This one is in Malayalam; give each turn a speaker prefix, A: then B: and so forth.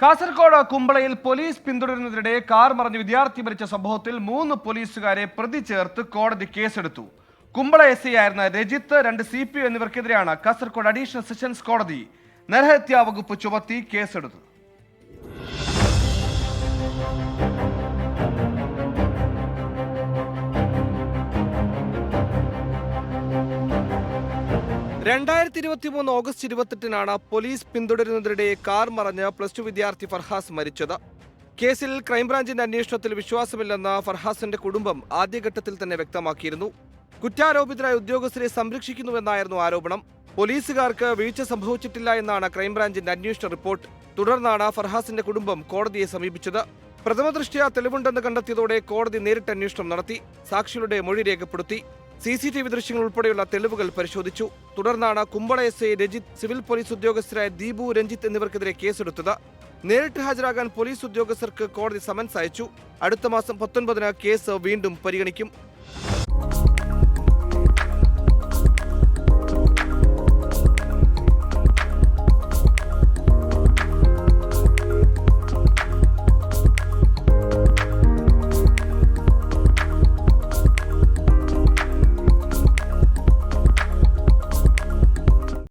A: കാസർഗോഡ് കുമ്പളയിൽ പോലീസ് പിന്തുടരുന്നതിനിടെ കാർ മറിഞ്ഞ് വിദ്യാർത്ഥി മരിച്ച സംഭവത്തിൽ 3 പോലീസുകാരെ പ്രതി ചേർത്ത് കോടതി കേസെടുത്തു. കുമ്പള എസ് ഐ ആയിരുന്ന രജിത്ത്, 2 CPO എന്നിവർക്കെതിരെയാണ് കാസർഗോഡ് അഡീഷണൽ സെഷൻസ് കോടതി നരഹത്യാ വകുപ്പ് ചുമത്തി കേസെടുത്തത്. ഓഗസ്റ്റ് 28-നാണ് പോലീസ് പിന്തുടരുന്നതിനിടെ കാർ മറിഞ്ഞ് +2 വിദ്യാർത്ഥി ഫർഹാസ് മരിച്ചത്. കേസിൽ ക്രൈംബ്രാഞ്ചിന്റെ അന്വേഷണത്തിൽ വിശ്വാസമില്ലെന്ന് ഫർഹാസിന്റെ കുടുംബം ആദ്യഘട്ടത്തിൽ തന്നെ വ്യക്തമാക്കിയിരുന്നു. കുറ്റാരോപിതരായ ഉദ്യോഗസ്ഥരെ സംരക്ഷിക്കുന്നുവെന്നായിരുന്നു ആരോപണം. പോലീസുകാർക്ക് വീഴ്ച സംഭവിച്ചിട്ടില്ല എന്നാണ് ക്രൈംബ്രാഞ്ചിന്റെ അന്വേഷണ റിപ്പോർട്ട്. തുടർന്നാണ് ഫർഹാസിന്റെ കുടുംബം കോടതിയെ സമീപിച്ചത്. പ്രഥമദൃഷ്ട്യാ തെളിവുണ്ടെന്ന് കണ്ടെത്തിയതോടെ കോടതി നേരിട്ട് അന്വേഷണം നടത്തി. സാക്ഷികളുടെ മൊഴി രേഖപ്പെടുത്തി. CCTV ദൃശ്യങ്ങൾ ഉൾപ്പെടെയുള്ള തെളിവുകൾ പരിശോധിച്ചു. തുടർന്നാണ് Kumbla S I Rajith, civil police ഉദ്യോഗസ്ഥരായ ദീപു, രഞ്ജിത്ത് എന്നിവർക്കെതിരെ കേസെടുത്തത്. നേരിട്ട് ഹാജരാകാൻ പോലീസ് ഉദ്യോഗസ്ഥർക്ക് കോടതി സമൻസ് അയച്ചു. അടുത്ത മാസം 19-ന് കേസ് വീണ്ടും പരിഗണിക്കും.